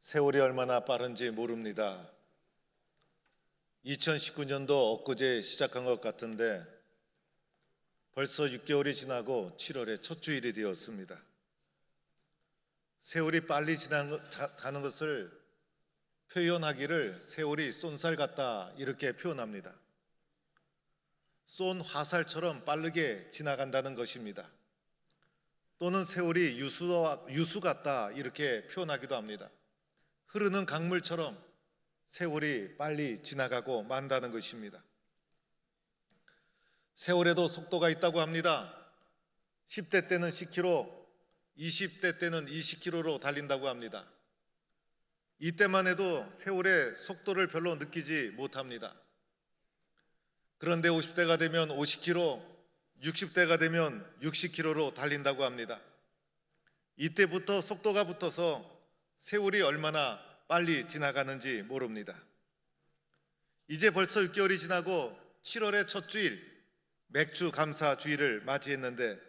세월이 얼마나 빠른지 모릅니다. 2019년도 엊그제 시작한 것 같은데 벌써 6개월이 지나고 7월의 첫 주일이 되었습니다. 세월이 빨리 지나가는 것을 표현하기를 세월이 쏜살 같다 이렇게 표현합니다. 쏜 화살처럼 빠르게 지나간다는 것입니다. 또는 세월이 유수 같다 이렇게 표현하기도 합니다. 흐르는 강물처럼 세월이 빨리 지나가고 만다는 것입니다. 세월에도 속도가 있다고 합니다. 10대 때는 10km, 20대 때는 20km로 달린다고 합니다. 이때만 해도 세월의 속도를 별로 느끼지 못합니다. 그런데 50대가 되면 50km, 60대가 되면 60km로 달린다고 합니다. 이때부터 속도가 붙어서 세월이 얼마나 빨리 지나가는지 모릅니다. 이제 벌써 6개월이 지나고 7월의 첫 주일, 맥주 감사 주일을 맞이했는데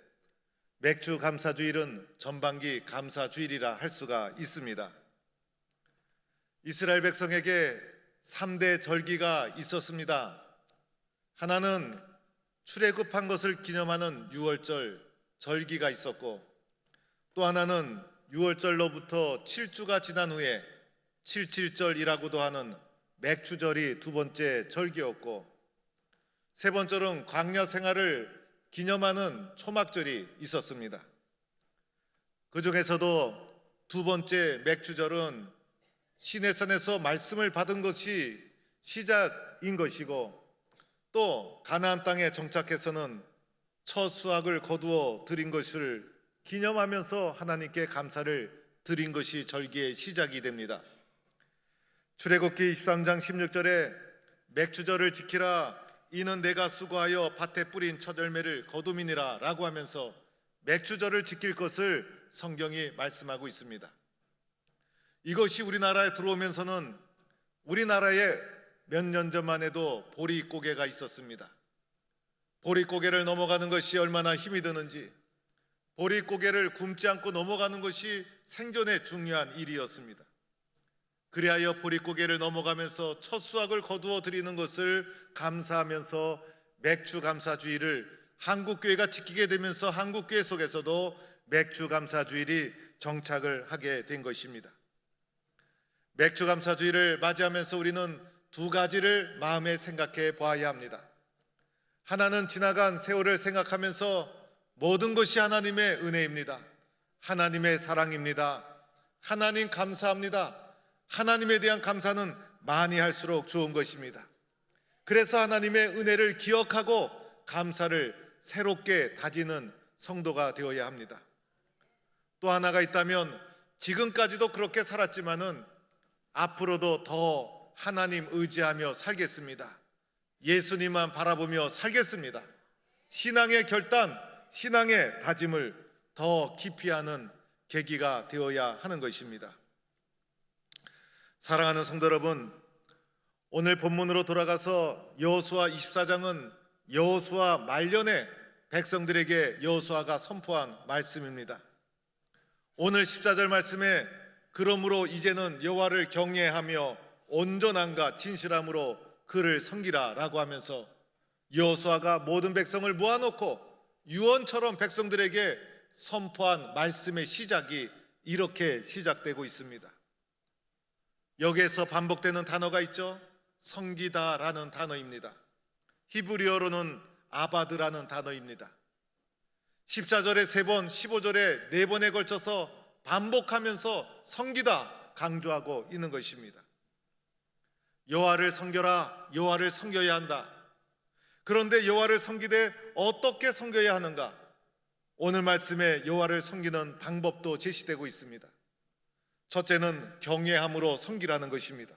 맥주 감사 주일은 전반기 감사 주일이라 할 수가 있습니다. 이스라엘 백성에게 3대 절기가 있었습니다. 하나는 출애굽한 것을 기념하는 유월절 절기가 있었고, 또 하나는 유월절로부터 7주가 지난 후에 7.7절이라고도 하는 맥주절이 두 번째 절기였고, 세 번째는 광야 생활을 기념하는 초막절이 있었습니다. 그 중에서도 두 번째 맥주절은 시내산에서 말씀을 받은 것이 시작인 것이고, 또 가나안 땅에 정착해서는 첫 수확을 거두어 드린 것을 기념하면서 하나님께 감사를 드린 것이 절기의 시작이 됩니다. 출애굽기 23장 16절에 맥주절을 지키라, 이는 내가 수고하여 밭에 뿌린 첫 열매를 거둠이니라 라고 하면서 맥주절을 지킬 것을 성경이 말씀하고 있습니다. 이것이 우리나라에 들어오면서는 우리나라에 몇 년 전만 해도 보릿고개가 있었습니다. 보릿고개를 넘어가는 것이 얼마나 힘이 드는지, 보릿고개를 굶지 않고 넘어가는 것이 생존에 중요한 일이었습니다. 그리하여 보릿고개를 넘어가면서 첫 수확을 거두어 드리는 것을 감사하면서 맥주 감사주일을 한국교회가 지키게 되면서 한국교회 속에서도 맥주 감사주일이 정착을 하게 된 것입니다. 맥주 감사주일을 맞이하면서 우리는 두 가지를 마음에 생각해 보아야 합니다. 하나는 지나간 세월을 생각하면서 모든 것이 하나님의 은혜입니다. 하나님의 사랑입니다. 하나님 감사합니다. 하나님에 대한 감사는 많이 할수록 좋은 것입니다. 그래서 하나님의 은혜를 기억하고 감사를 새롭게 다지는 성도가 되어야 합니다. 또 하나가 있다면 지금까지도 그렇게 살았지만은 앞으로도 더 하나님 의지하며 살겠습니다. 예수님만 바라보며 살겠습니다. 신앙의 결단, 신앙의 다짐을 더 깊이 하는 계기가 되어야 하는 것입니다. 사랑하는 성도 여러분, 오늘 본문으로 돌아가서 여호수아 24장은 여호수아 말년에 백성들에게 여호수아가 선포한 말씀입니다. 오늘 14절 말씀에 그러므로 이제는 여호와를 경외하며 온전함과 진실함으로 그를 섬기라 라고 하면서 여호수아가 모든 백성을 모아놓고 유언처럼 백성들에게 선포한 말씀의 시작이 이렇게 시작되고 있습니다. 여기에서 반복되는 단어가 있죠. 섬기다라는 단어입니다. 히브리어로는 아바드라는 단어입니다. 14절에 3번, 15절에 4번에 걸쳐서 반복하면서 섬기다 강조하고 있는 것입니다. 여호와를 섬겨라, 여호와를 섬겨야 한다. 그런데 여호와를 섬기되 어떻게 섬겨야 하는가? 오늘 말씀에 여호와를 섬기는 방법도 제시되고 있습니다. 첫째는 경외함으로 섬기라는 것입니다.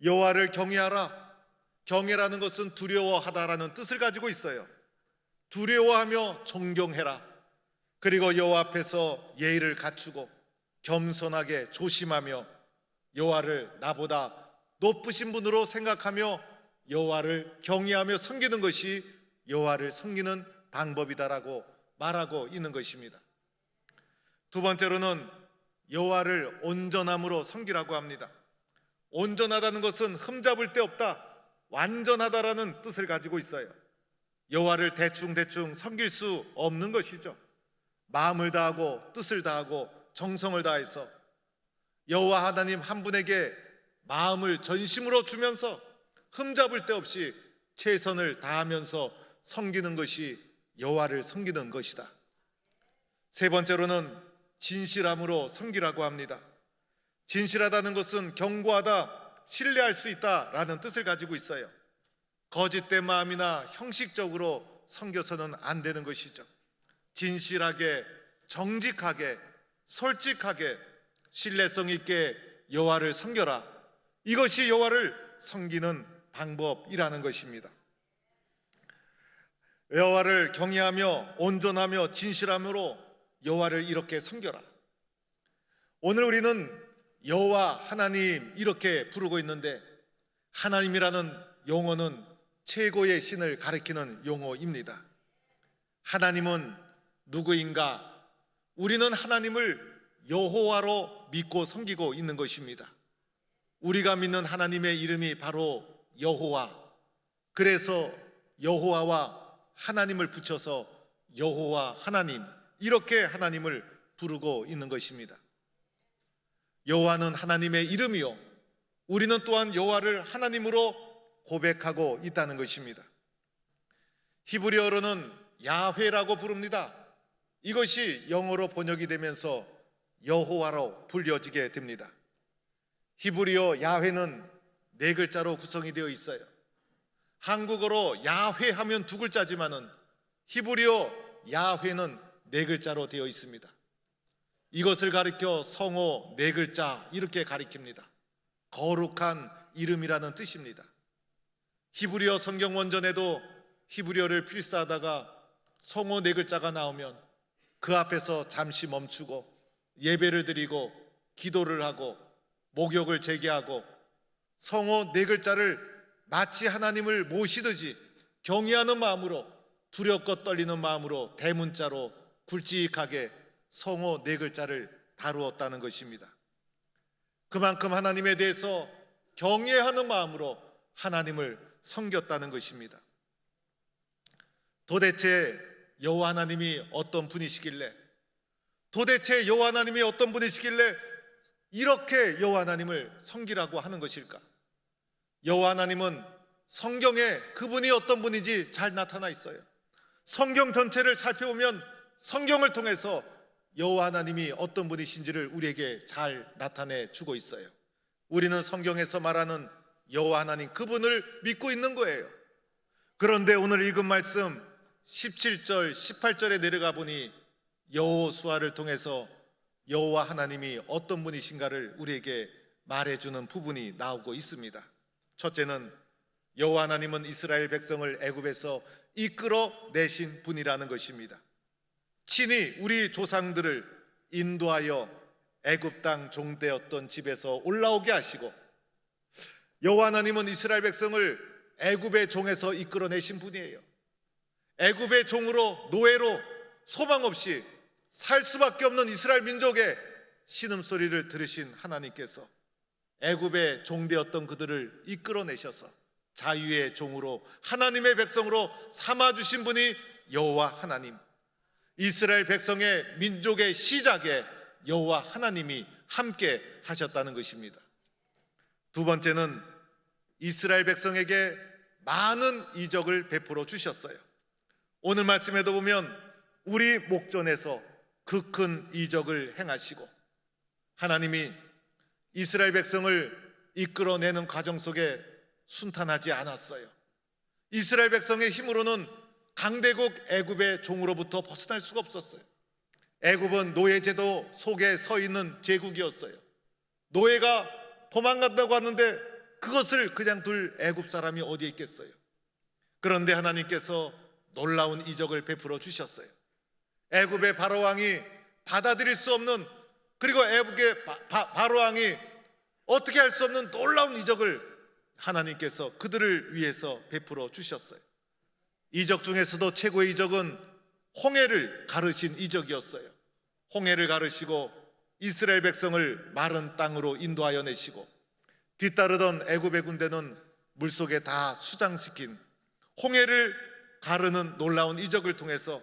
여호와를 경외하라. 경외라는 것은 두려워하다라는 뜻을 가지고 있어요. 두려워하며 존경해라. 그리고 여호와 앞에서 예의를 갖추고 겸손하게 조심하며 여호와를 나보다 높으신 분으로 생각하며 여호와를 경외하며 섬기는 것이 여호와를 섬기는 방법이다라고 말하고 있는 것입니다. 두 번째로는 여호와를 온전함으로 섬기라고 합니다. 온전하다는 것은 흠잡을 데 없다, 완전하다라는 뜻을 가지고 있어요. 여호와를 대충 섬길 수 없는 것이죠. 마음을 다하고 뜻을 다하고 정성을 다해서 여호와 하나님 한 분에게 마음을 전심으로 주면서 흠잡을 데 없이 최선을 다하면서 섬기는 것이 여호와를 섬기는 것이다. 세 번째로는 진실함으로 섬기라고 합니다. 진실하다는 것은 견고하다, 신뢰할 수 있다라는 뜻을 가지고 있어요. 거짓된 마음이나 형식적으로 섬겨서는 안 되는 것이죠. 진실하게, 정직하게, 솔직하게, 신뢰성 있게 여호와를 섬겨라. 이것이 여호와를 섬기는 방법이라는 것입니다. 여호와를 경외하며 온전하며 진실함으로 여호와를 이렇게 섬겨라. 오늘 우리는 여호와 하나님 이렇게 부르고 있는데, 하나님이라는 용어는 최고의 신을 가리키는 용어입니다. 하나님은 누구인가? 우리는 하나님을 여호와로 믿고 섬기고 있는 것입니다. 우리가 믿는 하나님의 이름이 바로 여호와. 그래서 여호와와 하나님을 붙여서 여호와 하나님, 이렇게 하나님을 부르고 있는 것입니다. 여호와는 하나님의 이름이요, 우리는 또한 여호와를 하나님으로 고백하고 있다는 것입니다. 히브리어로는 야훼라고 부릅니다. 이것이 영어로 번역이 되면서 여호와로 불려지게 됩니다. 히브리어 야훼는 네 글자로 구성이 되어 있어요. 한국어로 야훼 하면 두 글자지만은 히브리어 야훼는 네 글자로 되어 있습니다. 이것을 가리켜 성호 네 글자 이렇게 가리킵니다. 거룩한 이름이라는 뜻입니다. 히브리어 성경 원전에도 히브리어를 필사하다가 성호 네 글자가 나오면 그 앞에서 잠시 멈추고 예배를 드리고 기도를 하고 목욕을 재개하고 성호 네 글자를 마치 하나님을 모시듯이 경외하는 마음으로, 두렵고 떨리는 마음으로 대문자로 굵직하게 성호 네 글자를 다루었다는 것입니다. 그만큼 하나님에 대해서 경외하는 마음으로 하나님을 섬겼다는 것입니다. 도대체 여호와 하나님이 어떤 분이시길래, 도대체 여호와 하나님이 어떤 분이시길래 이렇게 여호와 하나님을 섬기라고 하는 것일까? 여호와 하나님은 성경에 그분이 어떤 분인지 잘 나타나 있어요. 성경 전체를 살펴보면 성경을 통해서 여호와 하나님이 어떤 분이신지를 우리에게 잘 나타내 주고 있어요. 우리는 성경에서 말하는 여호와 하나님, 그분을 믿고 있는 거예요. 그런데 오늘 읽은 말씀 17절, 18절에 내려가 보니 여호수아를 통해서 여호와 하나님이 어떤 분이신가를 우리에게 말해주는 부분이 나오고 있습니다. 첫째는 여호와 하나님은 이스라엘 백성을 애굽에서 이끌어 내신 분이라는 것입니다. 친히 우리 조상들을 인도하여 애굽 땅 종되었던 집에서 올라오게 하시고, 여호와 하나님은 이스라엘 백성을 애굽의 종에서 이끌어내신 분이에요. 애굽의 종으로, 노예로 소망 없이 살 수밖에 없는 이스라엘 민족의 신음소리를 들으신 하나님께서 애굽의 종되었던 그들을 이끌어내셔서 자유의 종으로, 하나님의 백성으로 삼아주신 분이 여호와 하나님, 이스라엘 백성의 민족의 시작에 여호와 하나님이 함께 하셨다는 것입니다. 두 번째는 이스라엘 백성에게 많은 이적을 베풀어 주셨어요. 오늘 말씀에도 보면 우리 목전에서 그 큰 이적을 행하시고, 하나님이 이스라엘 백성을 이끌어내는 과정 속에 순탄하지 않았어요. 이스라엘 백성의 힘으로는 강대국 애굽의 종으로부터 벗어날 수가 없었어요. 애굽은 노예제도 속에 서 있는 제국이었어요. 노예가 도망간다고 하는데 그것을 그냥 둘 애굽 사람이 어디에 있겠어요. 그런데 하나님께서 놀라운 이적을 베풀어 주셨어요. 애굽의 바로왕이 받아들일 수 없는, 그리고 애굽의 바로왕이 어떻게 할 수 없는 놀라운 이적을 하나님께서 그들을 위해서 베풀어 주셨어요. 이적 중에서도 최고의 이적은 홍해를 가르신 이적이었어요. 홍해를 가르시고 이스라엘 백성을 마른 땅으로 인도하여 내시고 뒤따르던 애굽의 군대는 물속에 다 수장시킨 홍해를 가르는 놀라운 이적을 통해서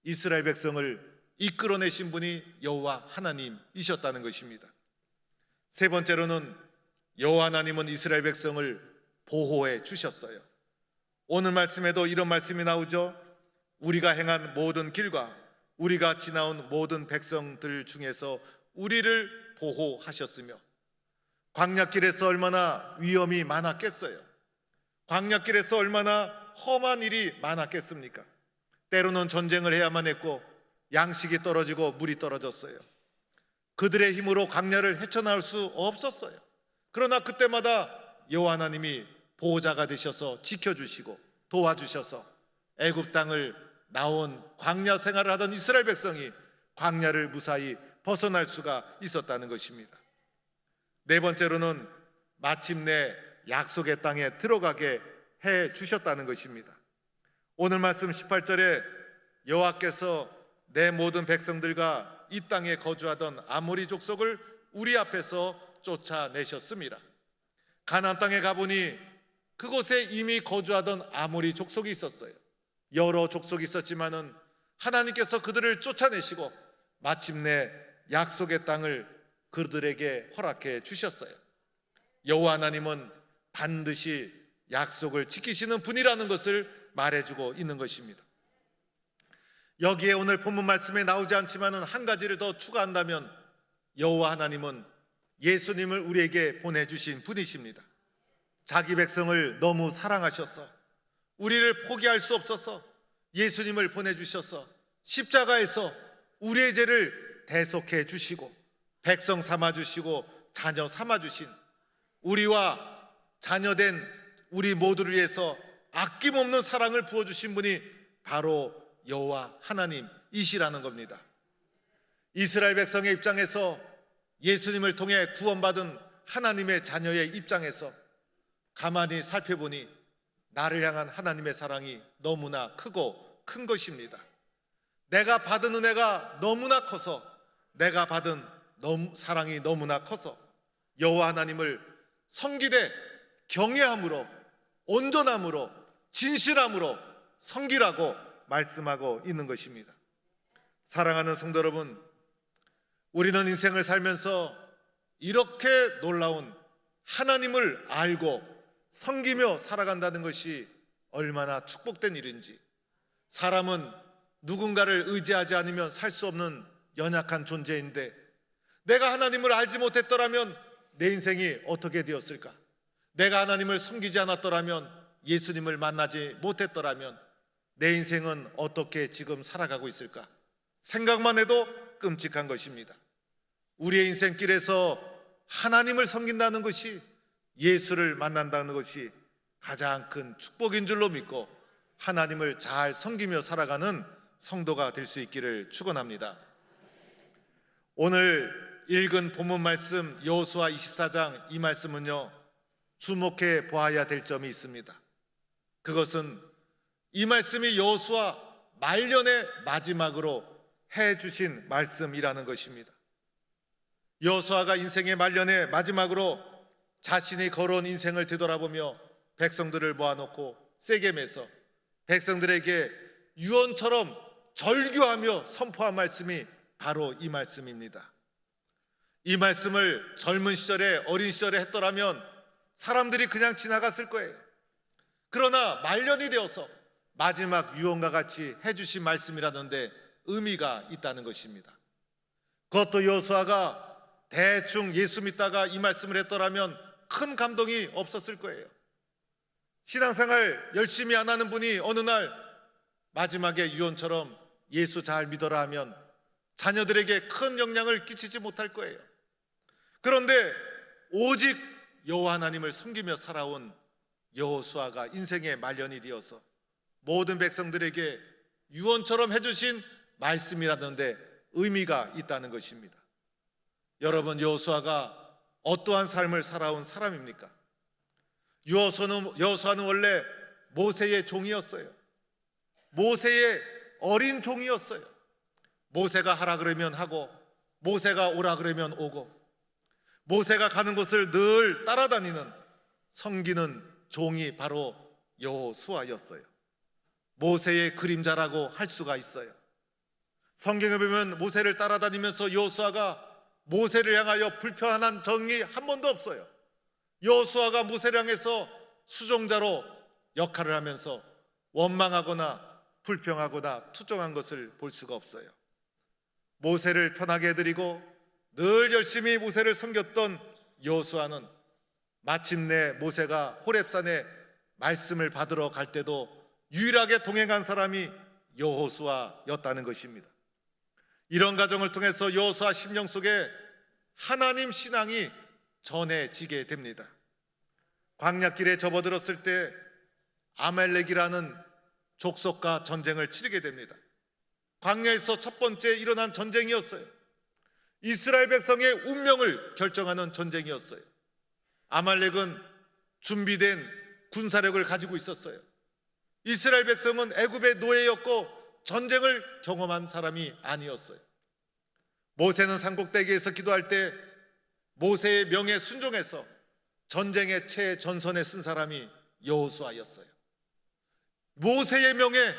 이스라엘 백성을 이끌어내신 분이 여호와 하나님이셨다는 것입니다. 세 번째로는 여호와 하나님은 이스라엘 백성을 보호해 주셨어요. 오늘 말씀에도 이런 말씀이 나오죠. 우리가 행한 모든 길과 우리가 지나온 모든 백성들 중에서 우리를 보호하셨으며, 광야길에서 얼마나 위험이 많았겠어요. 광야길에서 얼마나 험한 일이 많았겠습니까? 때로는 전쟁을 해야만 했고 양식이 떨어지고 물이 떨어졌어요. 그들의 힘으로 광야를 헤쳐나올 수 없었어요. 그러나 그때마다 여호와 하나님이 보호자가 되셔서 지켜주시고 도와주셔서 애굽 땅을 나온 광야 생활을 하던 이스라엘 백성이 광야를 무사히 벗어날 수가 있었다는 것입니다. 네 번째로는 마침내 약속의 땅에 들어가게 해 주셨다는 것입니다. 오늘 말씀 18절에 여호와께서 내 모든 백성들과 이 땅에 거주하던 아모리 족속을 우리 앞에서 쫓아내셨습니다. 가나안 땅에 가보니 그곳에 이미 거주하던 아모리 족속이 있었어요. 여러 족속이 있었지만은 하나님께서 그들을 쫓아내시고 마침내 약속의 땅을 그들에게 허락해 주셨어요. 여호와 하나님은 반드시 약속을 지키시는 분이라는 것을 말해주고 있는 것입니다. 여기에 오늘 본문 말씀에 나오지 않지만은 한 가지를 더 추가한다면 여호와 하나님은 예수님을 우리에게 보내주신 분이십니다. 자기 백성을 너무 사랑하셔서 우리를 포기할 수 없어서 예수님을 보내주셔서 십자가에서 우리의 죄를 대속해 주시고 백성 삼아주시고 자녀 삼아주신, 우리와 자녀된 우리 모두를 위해서 아낌없는 사랑을 부어주신 분이 바로 여호와 하나님이시라는 겁니다. 이스라엘 백성의 입장에서, 예수님을 통해 구원받은 하나님의 자녀의 입장에서 가만히 살펴보니 나를 향한 하나님의 사랑이 너무나 크고 큰 것입니다. 내가 받은 은혜가 너무나 커서, 내가 받은 사랑이 너무나 커서 여호와 하나님을 섬기되 경외함으로, 온전함으로, 진실함으로 섬기라고 말씀하고 있는 것입니다. 사랑하는 성도 여러분, 우리는 인생을 살면서 이렇게 놀라운 하나님을 알고 섬기며 살아간다는 것이 얼마나 축복된 일인지. 사람은 누군가를 의지하지 않으면 살 수 없는 연약한 존재인데, 내가 하나님을 알지 못했더라면 내 인생이 어떻게 되었을까? 내가 하나님을 섬기지 않았더라면, 예수님을 만나지 못했더라면 내 인생은 어떻게 지금 살아가고 있을까? 생각만 해도 끔찍한 것입니다. 우리의 인생길에서 하나님을 섬긴다는 것이, 예수를 만난다는 것이 가장 큰 축복인 줄로 믿고 하나님을 잘 섬기며 살아가는 성도가 될 수 있기를 축원합니다. 오늘 읽은 본문 말씀 여호수아 24장, 이 말씀은요, 주목해 보아야 될 점이 있습니다. 그것은 이 말씀이 여호수아 말년의 마지막으로 해주신 말씀이라는 것입니다. 여호수아가 인생의 말년의 마지막으로 자신이 걸어온 인생을 되돌아보며 백성들을 모아놓고 세겜에서 백성들에게 유언처럼 절규하며 선포한 말씀이 바로 이 말씀입니다. 이 말씀을 젊은 시절에, 어린 시절에 했더라면 사람들이 그냥 지나갔을 거예요. 그러나 말년이 되어서 마지막 유언과 같이 해주신 말씀이라던데 의미가 있다는 것입니다. 그것도 여호수아가 대충 예수 믿다가 이 말씀을 했더라면 큰 감동이 없었을 거예요. 신앙생활 열심히 안 하는 분이 어느 날 마지막에 유언처럼 예수 잘 믿어라 하면 자녀들에게 큰 영향을 끼치지 못할 거예요. 그런데 오직 여호와 하나님을 섬기며 살아온 여호수아가 인생의 말년이 되어서 모든 백성들에게 유언처럼 해주신 말씀이라던데 의미가 있다는 것입니다. 여러분, 여호수아가 어떠한 삶을 살아온 사람입니까? 여호수아는 원래 모세의 종이었어요. 모세의 어린 종이었어요. 모세가 하라 그러면 하고 모세가 오라 그러면 오고 모세가 가는 곳을 늘 따라다니는 섬기는 종이 바로 여호수아였어요. 모세의 그림자라고 할 수가 있어요. 성경에 보면 모세를 따라다니면서 여호수아가 모세를 향하여 불편한 적이 한 번도 없어요. 여호수아가 모세를 향해서 수종자로 역할을 하면서 원망하거나 불평하거나 투정한 것을 볼 수가 없어요. 모세를 편하게 해드리고 늘 열심히 모세를 섬겼던 여호수아는 마침내 모세가 호렙산에 말씀을 받으러 갈 때도 유일하게 동행한 사람이 여호수아였다는 것입니다. 이런 과정을 통해서 여호수아 심령 속에 하나님 신앙이 전해지게 됩니다. 광야길에 접어들었을 때 아말렉이라는 족속과 전쟁을 치르게 됩니다. 광야에서 첫 번째 일어난 전쟁이었어요. 이스라엘 백성의 운명을 결정하는 전쟁이었어요. 아말렉은 준비된 군사력을 가지고 있었어요. 이스라엘 백성은 애굽의 노예였고 전쟁을 경험한 사람이 아니었어요. 모세는 산꼭대기에서 기도할 때 모세의 명에 순종해서 전쟁의 최전선에 쓴 사람이 여호수아였어요. 모세의 명에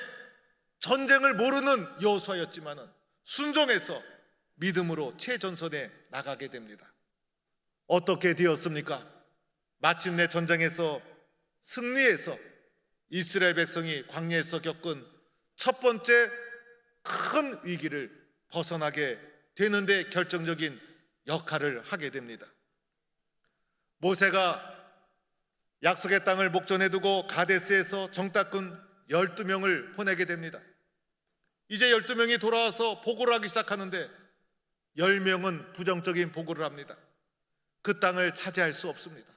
전쟁을 모르는 여호수아였지만은 순종해서 믿음으로 최전선에 나가게 됩니다. 어떻게 되었습니까? 마침내 전쟁에서 승리해서 이스라엘 백성이 광야에서 겪은 첫 번째 큰 위기를 벗어나게 되는데 결정적인 역할을 하게 됩니다. 모세가 약속의 땅을 목전에 두고 가데스에서 정탐꾼 12명을 보내게 됩니다. 이제 12명이 돌아와서 보고를 하기 시작하는데 10명은 부정적인 보고를 합니다. 그 땅을 차지할 수 없습니다.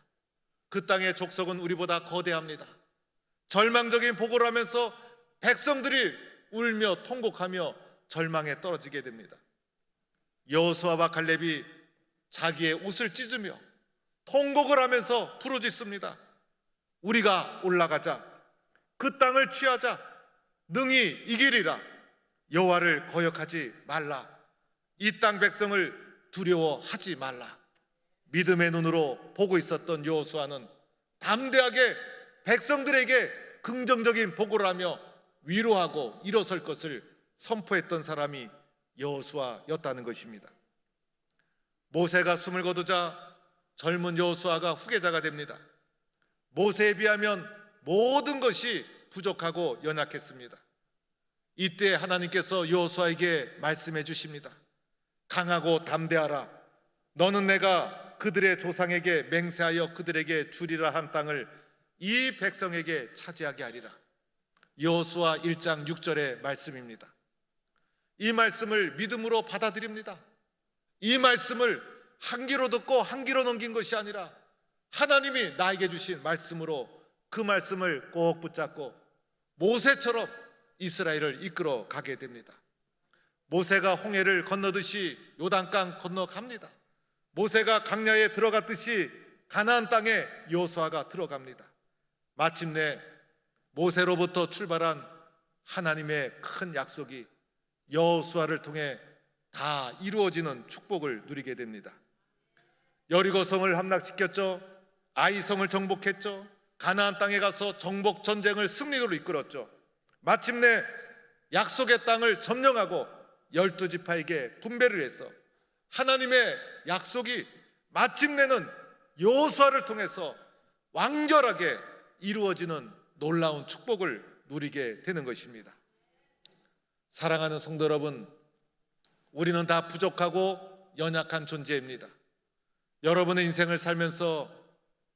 그 땅의 족속은 우리보다 거대합니다. 절망적인 보고를 하면서 백성들이 울며 통곡하며 절망에 떨어지게 됩니다. 여호수아와 갈렙이 자기의 옷을 찢으며 통곡을 하면서 부르짖습니다. 우리가 올라가자. 그 땅을 취하자. 능히 이기리라. 여호와를 거역하지 말라. 이 땅 백성을 두려워하지 말라. 믿음의 눈으로 보고 있었던 여호수아는 담대하게 백성들에게 긍정적인 보고를 하며 위로하고 일어설 것을 선포했던 사람이 여호수아였다는 것입니다. 모세가 숨을 거두자 젊은 여호수아가 후계자가 됩니다. 모세에 비하면 모든 것이 부족하고 연약했습니다. 이때 하나님께서 여호수아에게 말씀해 주십니다. 강하고 담대하라. 너는 내가 그들의 조상에게 맹세하여 그들에게 주리라 한 땅을 이 백성에게 차지하게 하리라. 여호수아 1장 6절의 말씀입니다. 이 말씀을 믿음으로 받아들입니다. 이 말씀을 한 귀로 듣고 한 귀로 넘긴 것이 아니라 하나님이 나에게 주신 말씀으로 그 말씀을 꼭 붙잡고 모세처럼 이스라엘을 이끌어 가게 됩니다. 모세가 홍해를 건너듯이 요단강 건너갑니다. 모세가 광야에 들어갔듯이 가나안 땅에 여호수아가 들어갑니다. 마침내 모세로부터 출발한 하나님의 큰 약속이 여호수아를 통해 다 이루어지는 축복을 누리게 됩니다. 여리고성을 함락시켰죠. 아이성을 정복했죠. 가나안 땅에 가서 정복 전쟁을 승리로 이끌었죠. 마침내 약속의 땅을 점령하고 12지파에게 분배를 해서 하나님의 약속이 마침내는 여호수아를 통해서 완결하게 이루어지는 놀라운 축복을 누리게 되는 것입니다. 사랑하는 성도 여러분, 우리는 다 부족하고 연약한 존재입니다. 여러분의 인생을 살면서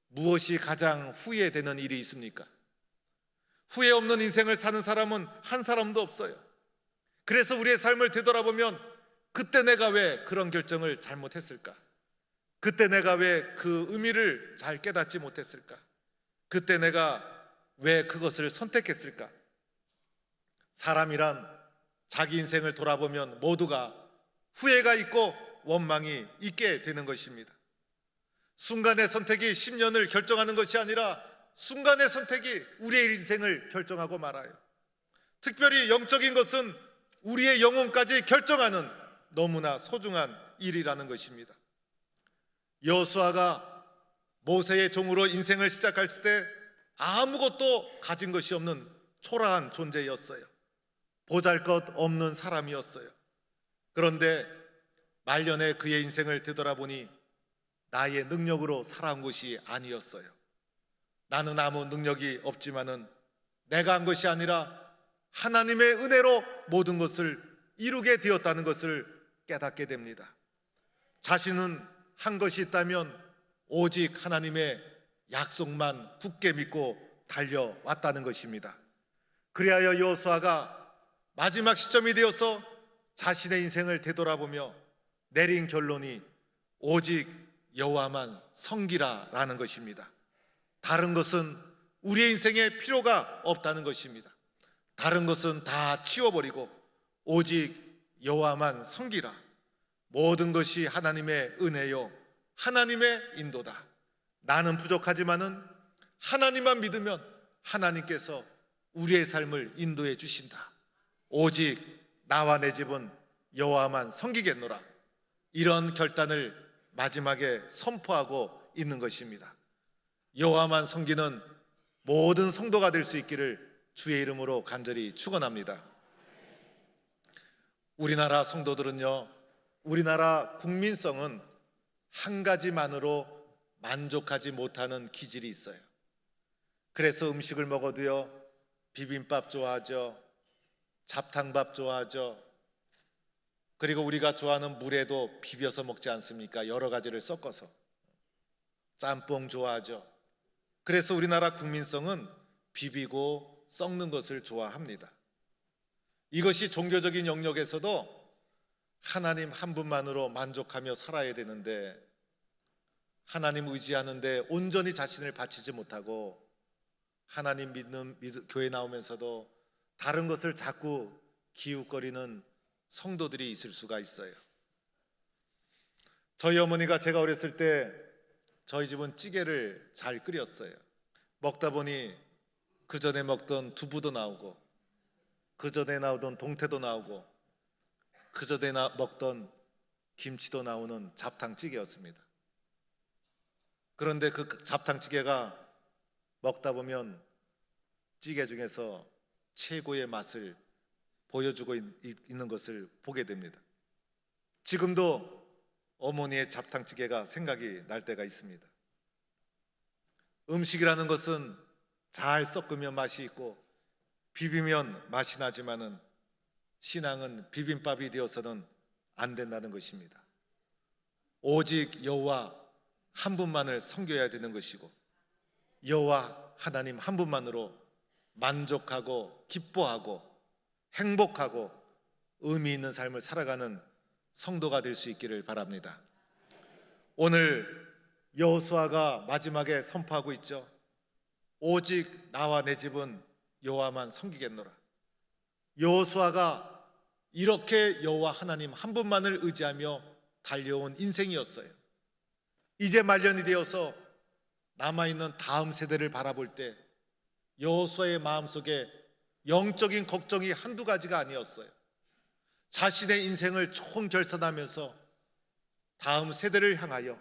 무엇이 가장 후회되는 일이 있습니까? 후회 없는 인생을 사는 사람은 한 사람도 없어요. 그래서 우리의 삶을 되돌아보면 그때 내가 왜 그런 결정을 잘못했을까? 그때 내가 왜 그 의미를 잘 깨닫지 못했을까? 그때 내가 왜 그것을 선택했을까? 사람이란 자기 인생을 돌아보면 모두가 후회가 있고 원망이 있게 되는 것입니다. 순간의 선택이 10년을 결정하는 것이 아니라 순간의 선택이 우리의 인생을 결정하고 말아요. 특별히 영적인 것은 우리의 영혼까지 결정하는 너무나 소중한 일이라는 것입니다. 여호수아가 모세의 종으로 인생을 시작했을 때 아무것도 가진 것이 없는 초라한 존재였어요. 보잘것없는 사람이었어요. 그런데 말년에 그의 인생을 되돌아보니 나의 능력으로 살아온 것이 아니었어요. 나는 아무 능력이 없지만은 내가 한 것이 아니라 하나님의 은혜로 모든 것을 이루게 되었다는 것을 깨닫게 됩니다. 자신은 한 것이 있다면 오직 하나님의 약속만 굳게 믿고 달려왔다는 것입니다. 그리하여 여호수아가 마지막 시점이 되어서 자신의 인생을 되돌아보며 내린 결론이 오직 여호와만 섬기라라는 것입니다. 다른 것은 우리의 인생에 필요가 없다는 것입니다. 다른 것은 다 치워버리고 오직 여호와만 섬기라. 모든 것이 하나님의 은혜요 하나님의 인도다. 나는 부족하지만은 하나님만 믿으면 하나님께서 우리의 삶을 인도해 주신다. 오직 나와 내 집은 여호와만 섬기겠노라. 이런 결단을 마지막에 선포하고 있는 것입니다. 여호와만 섬기는 모든 성도가 될 수 있기를 주의 이름으로 간절히 축원합니다. 우리나라 성도들은요, 우리나라 국민성은 한 가지만으로 만족하지 못하는 기질이 있어요. 그래서 음식을 먹어도요, 비빔밥 좋아하죠, 잡탕밥 좋아하죠. 그리고 우리가 좋아하는 물에도 비벼서 먹지 않습니까? 여러 가지를 섞어서. 짬뽕 좋아하죠. 그래서 우리나라 국민성은 비비고 썩는 것을 좋아합니다. 이것이 종교적인 영역에서도 하나님 한 분만으로 만족하며 살아야 되는데, 하나님 의지하는데 온전히 자신을 바치지 못하고 하나님 믿는 교회 나오면서도 다른 것을 자꾸 기웃거리는 성도들이 있을 수가 있어요. 저희 어머니가 제가 어렸을 때 저희 집은 찌개를 잘 끓였어요. 먹다 보니 그 전에 먹던 두부도 나오고, 그 전에 나오던 동태도 나오고, 그 전에 먹던 김치도 나오는 잡탕찌개였습니다. 그런데 그 잡탕찌개가 먹다 보면 찌개 중에서 최고의 맛을 보여주고 있는 것을 보게 됩니다. 지금도 어머니의 잡탕찌개가 생각이 날 때가 있습니다. 음식이라는 것은 잘 섞으면 맛이 있고 비비면 맛이 나지만은 신앙은 비빔밥이 되어서는 안 된다는 것입니다. 오직 여호와 한 분만을 섬겨야 되는 것이고, 여호와 하나님 한 분만으로 만족하고 기뻐하고 행복하고 의미 있는 삶을 살아가는 성도가 될 수 있기를 바랍니다. 오늘 여호수아가 마지막에 선포하고 있죠. 오직 나와 내 집은 여호와만 섬기겠노라. 여호수아가 이렇게 여호와 하나님 한 분만을 의지하며 달려온 인생이었어요. 이제 말년이 되어서 남아있는 다음 세대를 바라볼 때 여호수아의 마음속에 영적인 걱정이 한두 가지가 아니었어요. 자신의 인생을 총결산하면서 다음 세대를 향하여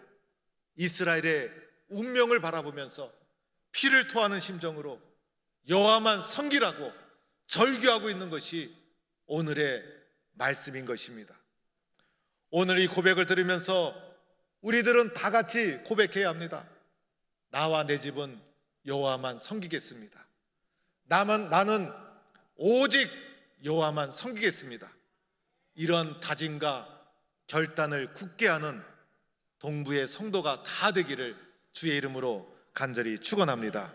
이스라엘의 운명을 바라보면서 피를 토하는 심정으로 여호와만 섬기라고 절규하고 있는 것이 오늘의 말씀인 것입니다. 오늘 이 고백을 들으면서 우리들은 다 같이 고백해야 합니다. 나와 내 집은 여호와만 섬기겠습니다. 나는 오직 여호와만 섬기겠습니다. 이런 다짐과 결단을 굳게 하는 동부의 성도가 다 되기를 주의 이름으로 간절히 축원합니다.